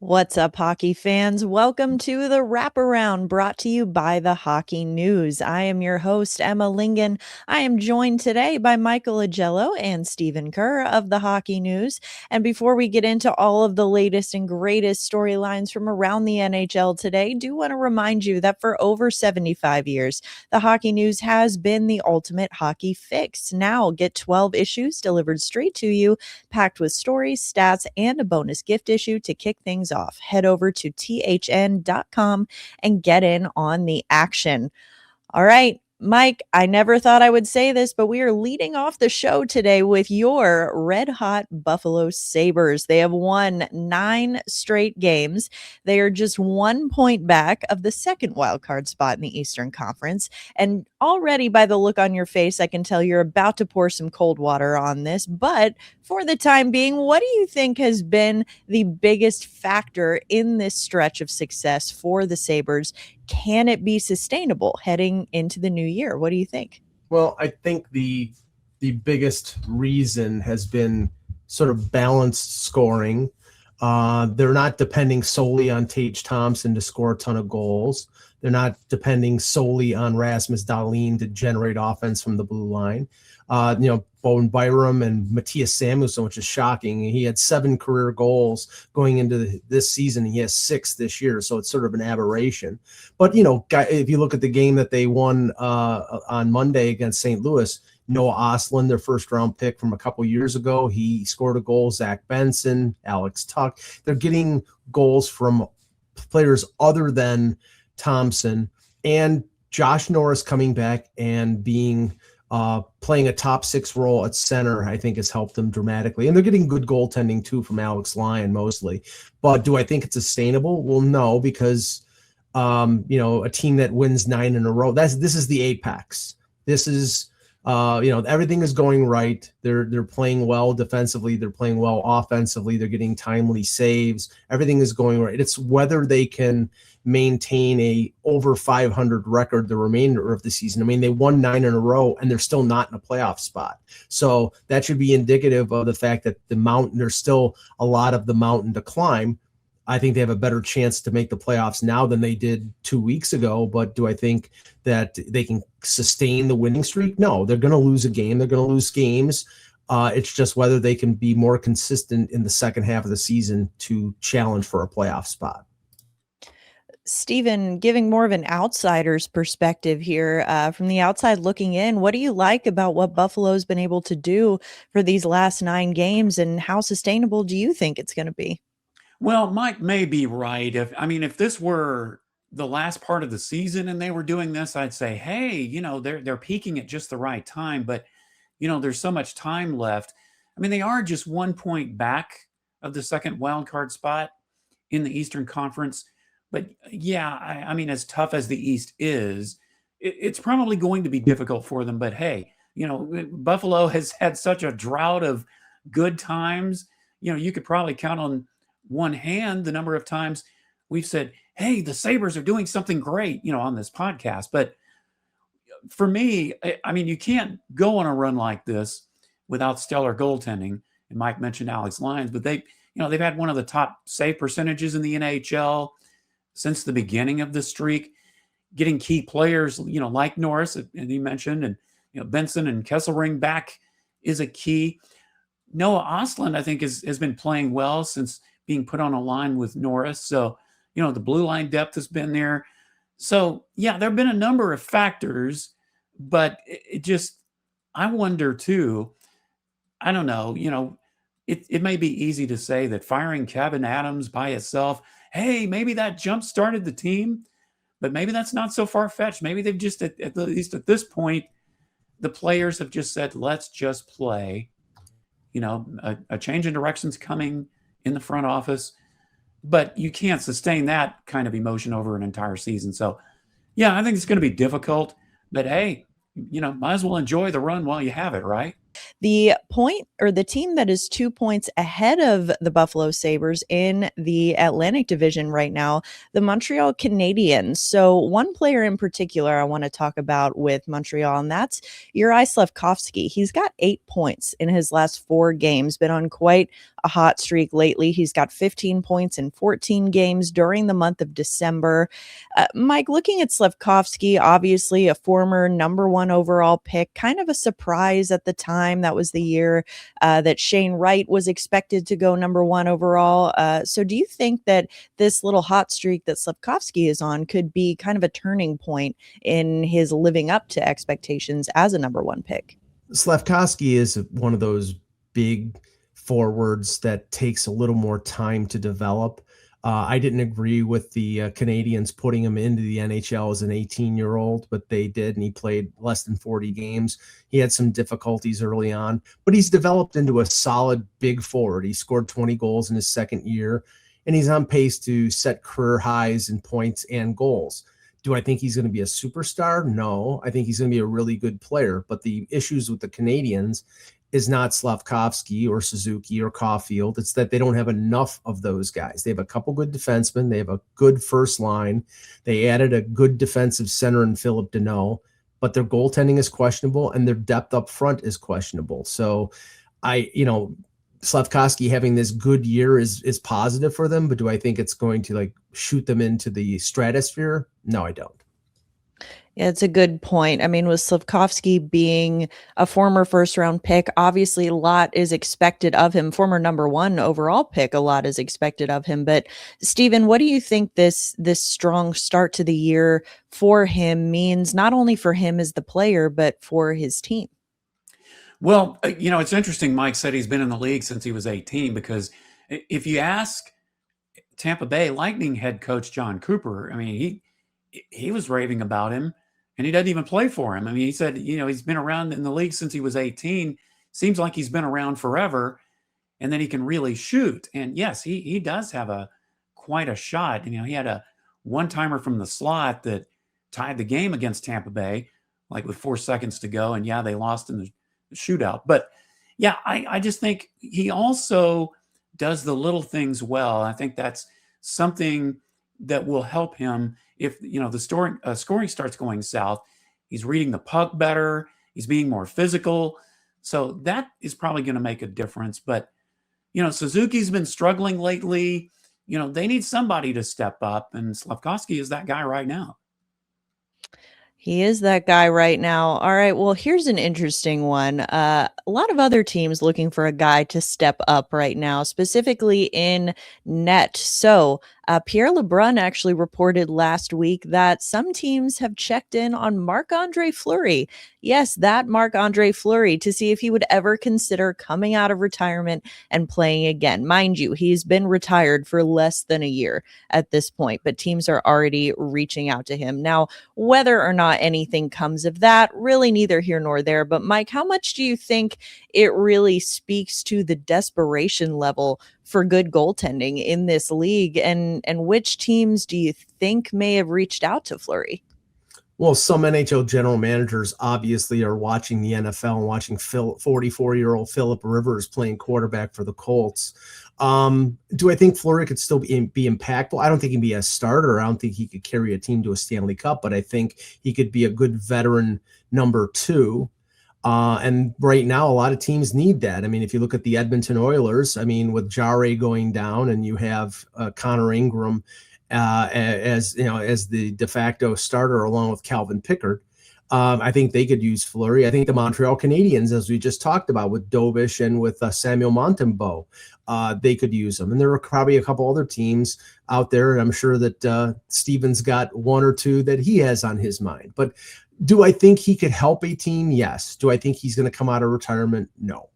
What's up, hockey fans? Welcome to the Wraparound, brought to you by the Hockey News. I am your host, Emma Lingan. I am joined today by Michael Augello and Stephen Kerr of the Hockey News. And before we get into all of the latest and greatest storylines from around the NHL today, do want to remind you that for over 75 years, the Hockey News has been the ultimate hockey fix. Now get 12 issues delivered straight to you, packed with stories, stats, and a bonus gift issue to kick things off. Head over to thn.com and get in on the action. All right, Mike, I never thought I would say this, but we are leading off the show today with your red hot Buffalo Sabres. They have won 9 straight games. They are just 1 point back of the second wildcard spot in the Eastern Conference. And already by the look on your face, I can tell you're about to pour some cold water on this. But for the time being, what do you think has been the biggest factor in this stretch of success for the Sabres? Can it be sustainable heading into the new year? What do you think? Well, I think the biggest reason has been sort of balanced scoring. They're not depending solely on Tage Thompson to score a ton of goals. They're not depending solely on Rasmus Dahlin to generate offense from the blue line. Bowen Byram and Matthias Samuelsson, which is shocking. He had 7 career goals going into this season. He has 6 this year, so it's sort of an aberration. But, if you look at the game that they won on Monday against St. Louis, Noah Ostlund, their first-round pick from a couple years ago, he scored a goal. Zach Benson, Alex Tuck. They're getting goals from players other than Thompson. And Josh Norris coming back and being playing a top 6 role at center, I think has helped them dramatically. And they're getting good goaltending too from Alex Lyon mostly. But do I think it's sustainable? Well, no, because a team that wins 9 in a row, this is the apex. This is everything is going right. They're playing well defensively, they're playing well offensively, they're getting timely saves. Everything is going right. It's whether they can maintain a over 500 record the remainder of the season. I mean, they won 9 in a row and they're still not in a playoff spot. So that should be indicative of the fact that there's still a lot of the mountain to climb. I think they have a better chance to make the playoffs now than they did 2 weeks ago. But do I think that they can sustain the winning streak? No, they're going to lose a game. They're going to lose games. It's just whether they can be more consistent in the second half of the season to challenge for a playoff spot. Stephen, giving more of an outsider's perspective here, from the outside looking in, what do you like about what Buffalo's been able to do for these last 9 games, and how sustainable do you think it's going to be? Well, Mike may be right. If this were the last part of the season and they were doing this, I'd say, hey, they're peaking at just the right time. But there's so much time left. They are just 1 point back of the second wild card spot in the Eastern Conference. But yeah, as tough as the East is, it's probably going to be difficult for them. But hey, Buffalo has had such a drought of good times. You could probably count on one hand the number of times we've said, hey, the Sabres are doing something great, on this podcast. But for me, you can't go on a run like this without stellar goaltending. And Mike mentioned Alex Lyons, but they've had one of the top save percentages in the NHL since the beginning of the streak, getting key players, like Norris, and he mentioned, and Benson and Kesselring back is a key. Noah Ostlund, I think, has been playing well since being put on a line with Norris. So, the blue line depth has been there. So, yeah, there have been a number of factors, but I wonder too, I don't know, it may be easy to say that firing Kevin Adams by itself, hey, maybe that jump started the team, but maybe that's not so far-fetched. Maybe they've just, at least at this point, the players have just said, let's just play. A change in direction's coming in the front office, but you can't sustain that kind of emotion over an entire season. So, yeah, I think it's going to be difficult, but hey, might as well enjoy the run while you have it, right? The team that is 2 points ahead of the Buffalo Sabres in the Atlantic Division right now, the Montreal Canadiens. So one player in particular I want to talk about with Montreal, and that's Juraj Slafkovsky. He's got 8 points in his last 4 games, been on quite a hot streak lately. He's got 15 points in 14 games during the month of December. Mike, looking at Slafkovsky, obviously a former number 1 overall pick, kind of a surprise at the time. That was the year that Shane Wright was expected to go number 1 overall. So do you think that this little hot streak that Slafkovsky is on could be kind of a turning point in his living up to expectations as a number 1 pick? Slafkovsky is one of those big forwards that takes a little more time to develop. I didn't agree with the Canadiens putting him into the NHL as an 18-year-old, but they did, and he played less than 40 games. He had some difficulties early on, but he's developed into a solid big forward. He scored 20 goals in his second year, and he's on pace to set career highs in points and goals. Do I think he's going to be a superstar? No, I think he's going to be a really good player. But the issues with the Canadiens is not Slafkovsky or Suzuki or Caulfield. It's that they don't have enough of those guys. They have a couple good defensemen. They have a good first line. They added a good defensive center in Philip Deneau, but their goaltending is questionable and their depth up front is questionable. So Slafkovsky having this good year is positive for them, but do I think it's going to shoot them into the stratosphere? No, I don't. Yeah, it's a good point. I mean, with Slafkovsky being a former first-round pick, obviously a lot is expected of him. Former number 1 overall pick, a lot is expected of him. But Stephen, what do you think this strong start to the year for him means, not only for him as the player, but for his team? Well, it's interesting. Mike said he's been in the league since he was 18, because if you ask Tampa Bay Lightning head coach John Cooper, I mean, he was raving about him, and he doesn't even play for him. I mean, he said, he's been around in the league since he was 18. Seems like he's been around forever, and then he can really shoot. And yes, he does have quite a shot. He had a one-timer from the slot that tied the game against Tampa Bay, like with 4 seconds to go. And yeah, they lost in the shootout. But yeah, I just think he also does the little things well. I think that's something that will help him if the scoring starts going south. He's reading the puck better. He's being more physical. So that is probably going to make a difference. But Suzuki's been struggling lately. They need somebody to step up, and Slafkovsky is that guy right now. He is that guy right now. All right. Well, here's an interesting one. A lot of other teams looking for a guy to step up right now, specifically in net. So Pierre LeBrun actually reported last week that some teams have checked in on Marc-Andre Fleury. Yes, that Marc-Andre Fleury, to see if he would ever consider coming out of retirement and playing again. Mind you, he's been retired for less than a year at this point, but teams are already reaching out to him. Now, whether or not anything comes of that, really neither here nor there. But Mike, how much do you think it really speaks to the desperation level for good goaltending in this league? And which teams do you think may have reached out to Fleury? Well, some NHL general managers obviously are watching the NFL and watching 44-year-old Philip Rivers playing quarterback for the Colts. Do I think Fleury could still be impactful? I don't think he can be a starter. I don't think he could carry a team to a Stanley Cup, but I think he could be a good veteran number 2. And right now, a lot of teams need that. I mean, if you look at the Edmonton Oilers, I mean, with Jare going down and you have Connor Ingram as the de facto starter along with Calvin Pickard, I think they could use Fleury. I think the Montreal Canadiens, as we just talked about with Dobish and with Samuel Montembeault, they could use them. And there are probably a couple other teams out there, and I'm sure that Steven's got one or two that he has on his mind. But do I think he could help a team? Yes. Do I think he's going to come out of retirement? No.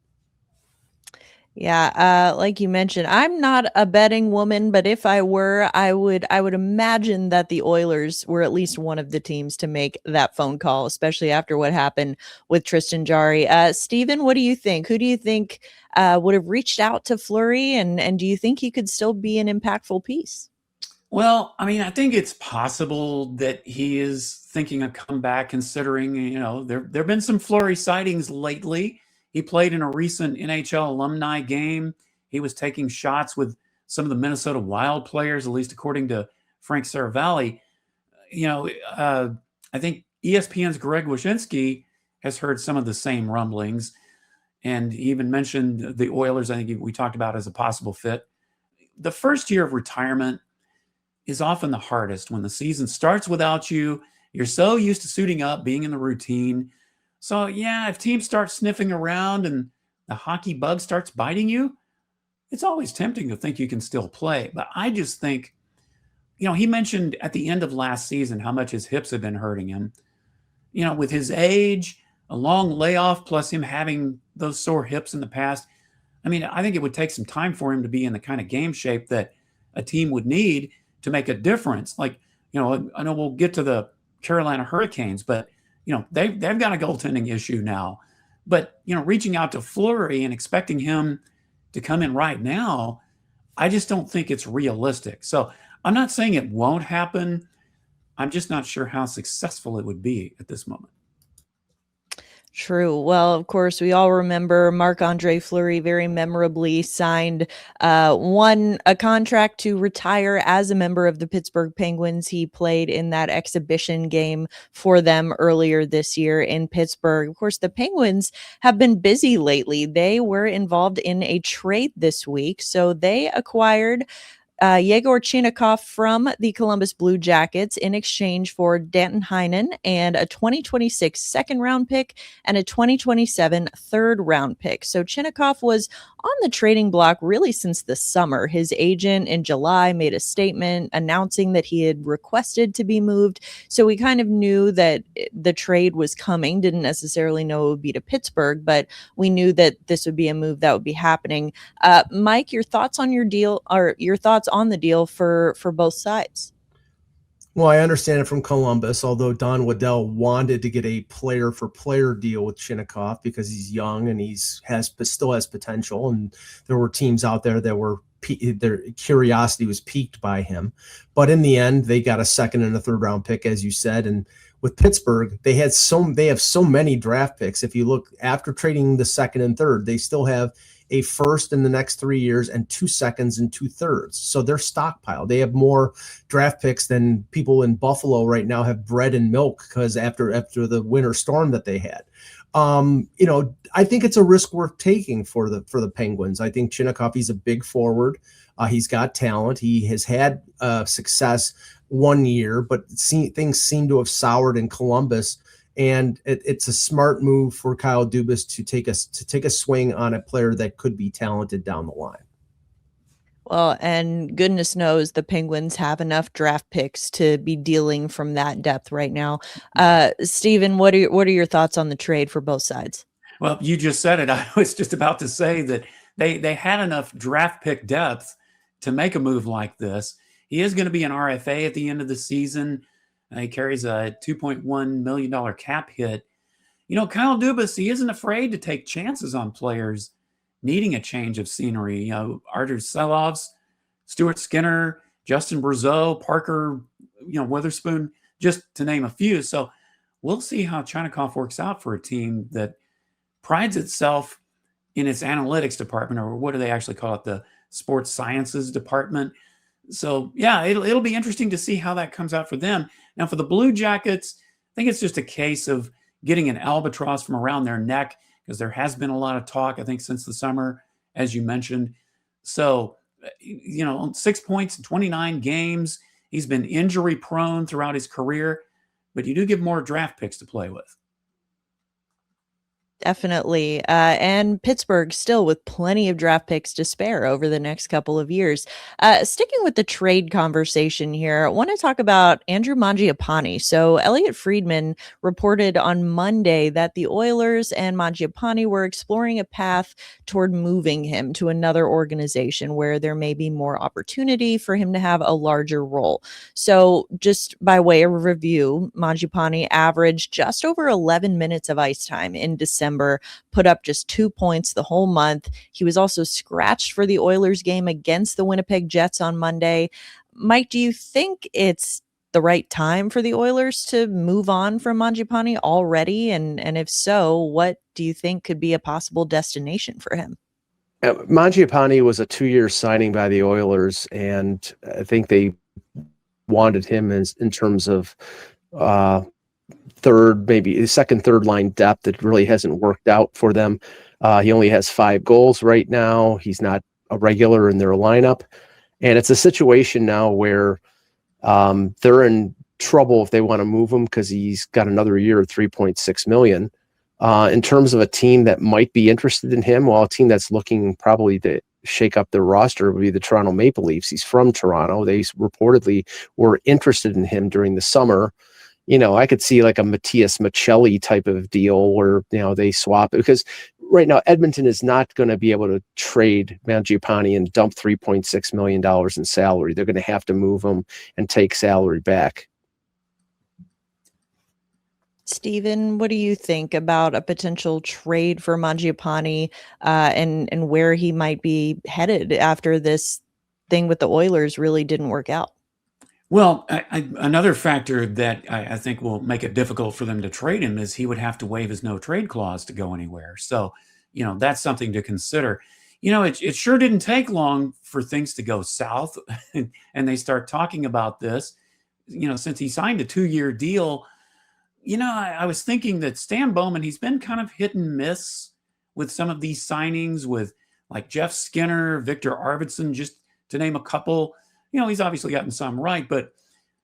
Yeah, like you mentioned, I'm not a betting woman, but if I were, I would imagine that the Oilers were at least one of the teams to make that phone call, especially after what happened with Tristan Jarry. Stephen, what do you think? Who do you think would have reached out to Fleury, and do you think he could still be an impactful piece? Well, I mean, I think it's possible that he is thinking of comeback, considering, there have been some Fleury sightings lately. He played in a recent NHL alumni game. He was taking shots with some of the Minnesota Wild players, at least according to Frank Saravalli. I think ESPN's Greg Wyshynski has heard some of the same rumblings. And he even mentioned the Oilers, I think we talked about as a possible fit. The first year of retirement is often the hardest when the season starts without you. You're so used to suiting up, being in the routine. So, yeah, if teams start sniffing around and the hockey bug starts biting you, it's always tempting to think you can still play. But I just think, he mentioned at the end of last season how much his hips have been hurting him. With his age, a long layoff, plus him having those sore hips in the past, I think it would take some time for him to be in the kind of game shape that a team would need to make a difference. Like, I know we'll get to the Carolina Hurricanes, but, they've got a goaltending issue now. But, reaching out to Fleury and expecting him to come in right now, I just don't think it's realistic. So I'm not saying it won't happen. I'm just not sure how successful it would be at this moment. True. Well, of course, we all remember Marc-Andre Fleury very memorably signed won a contract to retire as a member of the Pittsburgh Penguins. He played in that exhibition game for them earlier this year in Pittsburgh. Of course, the Penguins have been busy lately. They were involved in a trade this week, so they acquired Yegor Chinakhov from the Columbus Blue Jackets in exchange for Danton Heinen and a 2026 second-round pick and a 2027 third-round pick. So Chinakhov was on the trading block really since the summer. His agent in July made a statement announcing that he had requested to be moved. So we kind of knew that the trade was coming, didn't necessarily know it would be to Pittsburgh, but we knew that this would be a move that would be happening. Mike, your thoughts on your deal, or your thoughts on the deal for both sides? Well, I understand it from Columbus, although Don Waddell wanted to get a player-for-player deal with Chinakhov because he's young and still has potential, and there were teams out there that their curiosity was piqued by him. But in the end, they got a second and a third-round pick, as you said, and with Pittsburgh, they have so many draft picks. If you look after trading the second and third, they still have a first in the next 3 years and 2 seconds and 2/3. So they're stockpiled. They have more draft picks than people in Buffalo right now have bread and milk because after the winter storm that they had. I think it's a risk worth taking for the Penguins. I think Chinakhov, he's a big forward. He's got talent. He has had success 1 year, but things seem to have soured in Columbus. And it's a smart move for Kyle Dubas to take a swing on a player that could be talented down the line. Well, and goodness knows the Penguins have enough draft picks to be dealing from that depth right now. Stephen, what are your thoughts on the trade for both sides? Well, you just said it. I was just about to say that they had enough draft pick depth to make a move like this. He is going to be an RFA at the end of the season. He carries a $2.1 million cap hit. Kyle Dubas, he isn't afraid to take chances on players needing a change of scenery. Artur Silovs, Stuart Skinner, Justin Brazeau, Parker, Witherspoon, just to name a few. So we'll see how Chinakhov works out for a team that prides itself in its analytics department, or what do they actually call it? The sports sciences department. So yeah, it'll be interesting to see how that comes out for them. Now for the Blue Jackets, I think it's just a case of getting an albatross from around their neck, because there has been a lot of talk, I think, since the summer, as you mentioned. So, 6 points in 29 games. He's been injury prone throughout his career, but you do give more draft picks to play with. Definitely. And Pittsburgh still with plenty of draft picks to spare over the next couple of years. Sticking with the trade conversation here, I want to talk about Andrew Mangiapane. So Elliot Friedman reported on Monday that the Oilers and Mangiapane were exploring a path toward moving him to another organization where there may be more opportunity for him to have a larger role. So just by way of review, Mangiapane averaged just over 11 minutes of ice time in December, put up just 2 points the whole month. He was also scratched for the Oilers game against the Winnipeg Jets on Monday. Mike, do you think it's the right time for the Oilers to move on from Mangiapane already? And if so, what do you think could be a possible destination for him? Mangiapane was a 2-year signing by the Oilers, and I think they wanted him in terms of third, maybe second, third line depth. It really hasn't worked out for them. He only has 5 goals right now. He's not a regular in their lineup. And it's a situation now where they're in trouble if they want to move him because he's got another year of $3.6 million. In terms of a team that might be interested in him, well, a team that's looking probably to shake up their roster would be the Toronto Maple Leafs. He's from Toronto. They reportedly were interested in him during the summer. I could see like a Matthias Michelli type of deal where, they swap, because right now Edmonton is not going to be able to trade Mangiapane and dump $3.6 million in salary. They're going to have to move him and take salary back. Stephen, what do you think about a potential trade for Mangiapane and where he might be headed after this thing with the Oilers really didn't work out? Well, another factor that I think will make it difficult for them to trade him is he would have to waive his no trade clause to go anywhere. So, that's something to consider. It sure didn't take long for things to go south and they start talking about this, since he signed a 2-year deal. I was thinking that Stan Bowman, he's been kind of hit and miss with some of these signings with like Jeff Skinner, Victor Arvidsson, just to name a couple. He's obviously gotten some right, but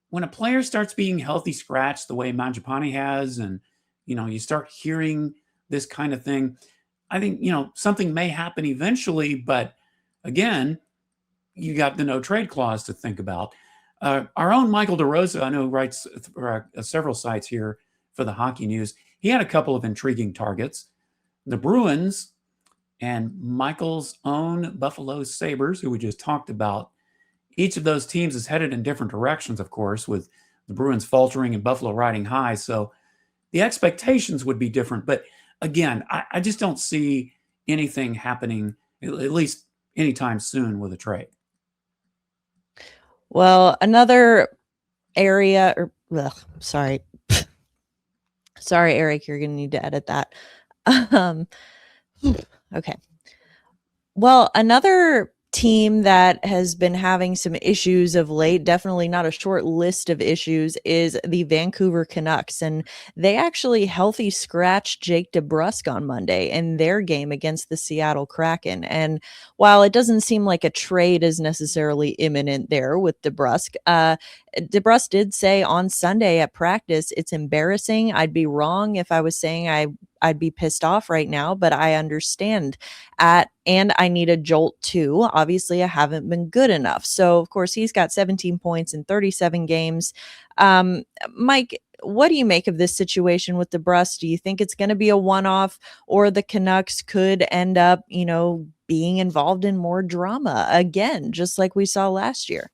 when a player starts being healthy scratched the way Mangiapane has, and, you start hearing this kind of thing, I think, something may happen eventually, but again, you got the no trade clause to think about. Our own Michael DeRosa, I know, writes for several sites here for the Hockey News. He had a couple of intriguing targets. The Bruins and Michael's own Buffalo Sabres, who we just talked about. Each of those teams is headed in different directions, of course, with the Bruins faltering and Buffalo riding high. So the expectations would be different. But again, I just don't see anything happening, at least anytime soon, with a trade. Well, another area, sorry, Eric, you're going to need to edit that. Okay. Well, another team that has been having some issues of late, definitely not a short list of issues, is the Vancouver Canucks. And they actually healthy scratched Jake DeBrusk on Monday in their game against the Seattle Kraken. And while it doesn't seem like a trade is necessarily imminent there with DeBrusk, DeBrusk did say on Sunday at practice, it's embarrassing. I'd be wrong if I was saying I'd be pissed off right now, but I understand and I need a jolt too. Obviously, I haven't been good enough. So, of course, he's got 17 points in 37 games. Mike, what do you make of this situation with DeBrusk? Do you think it's going to be a one-off, or the Canucks could end up, being involved in more drama again, just like we saw last year?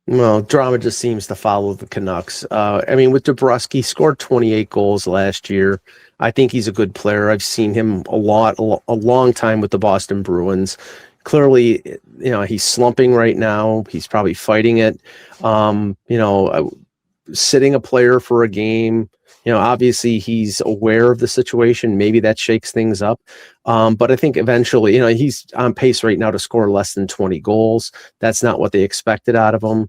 Well, drama just seems to follow the Canucks. With DeBrusk, he scored 28 goals last year. I think he's a good player. I've seen him a long time with the Boston Bruins. Clearly, he's slumping right now. He's probably fighting it. Sitting a player for a game, obviously he's aware of the situation. Maybe that shakes things up. But I think eventually, he's on pace right now to score less than 20 goals. That's not what they expected out of him.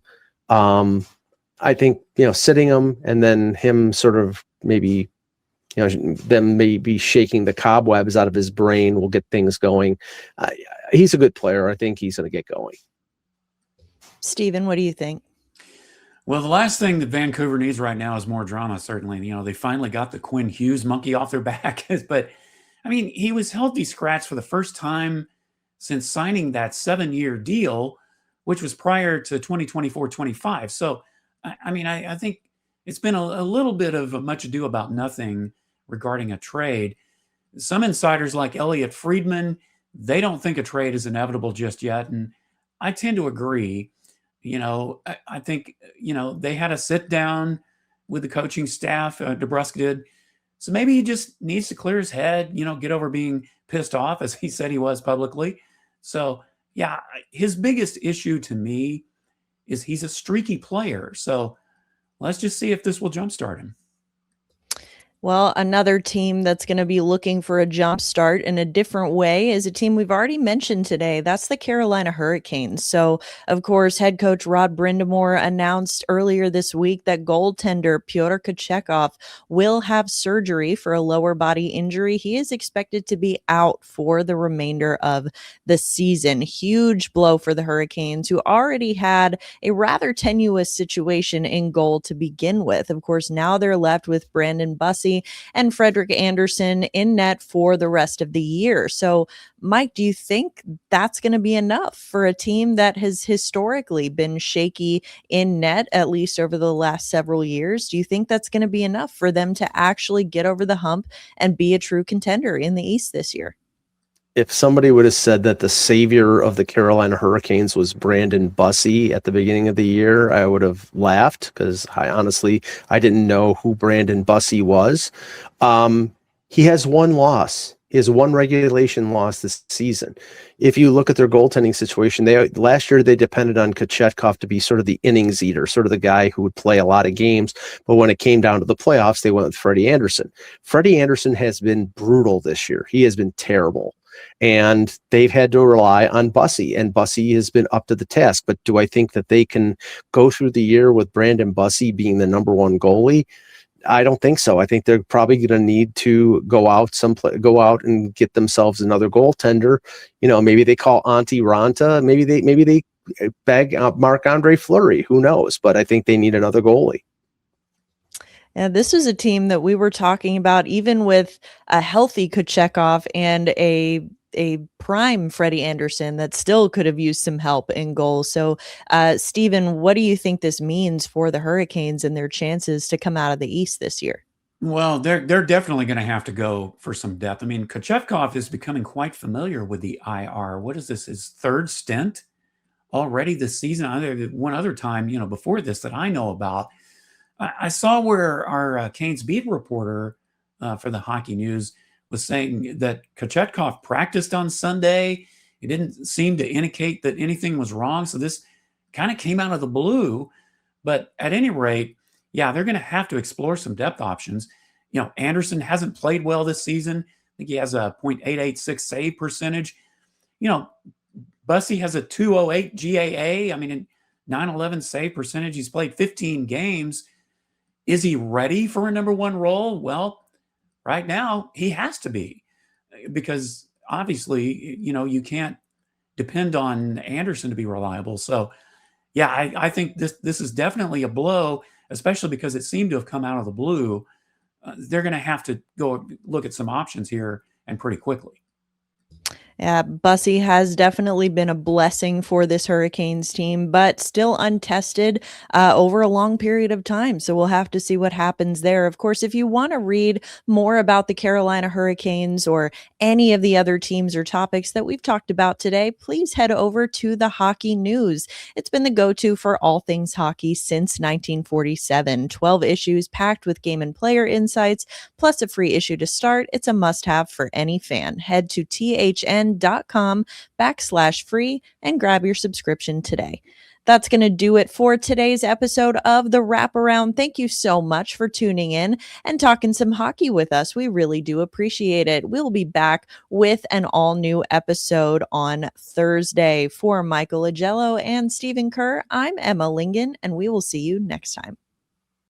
I think, sitting him and then him sort of maybe, them maybe shaking the cobwebs out of his brain will get things going. He's a good player. I think he's going to get going. Stephen, what do you think? Well, the last thing that Vancouver needs right now is more drama, certainly. They finally got the Quinn Hughes monkey off their back. But, he was healthy scratched for the first time since signing that 7-year deal, which was prior to 2024-25. So, I think it's been a little bit of a much ado about nothing regarding a trade. Some insiders like Elliot Friedman, they don't think a trade is inevitable just yet. And I tend to agree. I think, they had a sit down with the coaching staff, DeBrusk did. So maybe he just needs to clear his head, get over being pissed off, as he said he was publicly. So, yeah, his biggest issue to me is he's a streaky player. So let's just see if this will jumpstart him. Well, another team that's going to be looking for a jump start in a different way is a team we've already mentioned today. That's the Carolina Hurricanes. So, of course, head coach Rod Brindamore announced earlier this week that goaltender Pyotr Kochetkov will have surgery for a lower body injury. He is expected to be out for the remainder of the season. Huge blow for the Hurricanes, who already had a rather tenuous situation in goal to begin with. Of course, now they're left with Brandon Bussi and Frederik Andersen in net for the rest of the year. So, Mike, do you think that's going to be enough for a team that has historically been shaky in net, at least over the last several years? Do you think that's going to be enough for them to actually get over the hump and be a true contender in the East this year? If somebody would have said that the savior of the Carolina Hurricanes was Brandon Bussi at the beginning of the year, I would have laughed, because I didn't know who Brandon Bussi was. He has one loss. He has one regulation loss this season. If you look at their goaltending situation, last year they depended on Kochetkov to be sort of the innings eater, sort of the guy who would play a lot of games. But when it came down to the playoffs, they went with Freddie Andersen. Freddie Andersen has been brutal this year. He has been terrible. And they've had to rely on Bussi, and Bussi has been up to the task. But do I think that they can go through the year with Brandon Bussi being the number one goalie? I don't think so. I think they're probably going to need to go out and get themselves another goaltender. Maybe they call Antti Ranta. Maybe they beg Marc-Andre Fleury. Who knows? But I think they need another goalie. Yeah, this is a team that we were talking about, even with a healthy Kochetkov and a prime Freddie Andersen, that still could have used some help in goal. So, Stephen, what do you think this means for the Hurricanes and their chances to come out of the East this year? Well, they're definitely going to have to go for some depth. I mean, Kochetkov is becoming quite familiar with the IR. What is this, his third stint already this season? One other time, before this that I know about. I saw where our Canes beat reporter for the Hockey News was saying that Kochetkov practiced on Sunday. It didn't seem to indicate that anything was wrong. So this kind of came out of the blue. But at any rate, yeah, they're going to have to explore some depth options. Andersen hasn't played well this season. I think he has a .886 save percentage. Bussi has a .208 GAA. I mean, 911 save percentage. He's played 15 games. Is he ready for a number one role? Well, right now he has to be, because obviously, you can't depend on Andersen to be reliable. So, yeah, I think this is definitely a blow, especially because it seemed to have come out of the blue. They're going to have to go look at some options here, and pretty quickly. Yeah, Bussi has definitely been a blessing for this Hurricanes team, but still untested over a long period of time. So we'll have to see what happens there. Of course, if you want to read more about the Carolina Hurricanes or any of the other teams or topics that we've talked about today, please head over to the Hockey News. It's been the go-to for all things hockey since 1947. 12 issues packed with game and player insights, plus a free issue to start. It's a must-have for any fan. Head to thn.com/free and grab your subscription today. That's going to do it for today's episode of The Wraparound. Thank you so much for tuning in and talking some hockey with us. We really do appreciate it. We'll be back with an all-new episode on Thursday. For Michael Augello and Stephen Kerr, I'm Emma Lingan, and we will see you next time.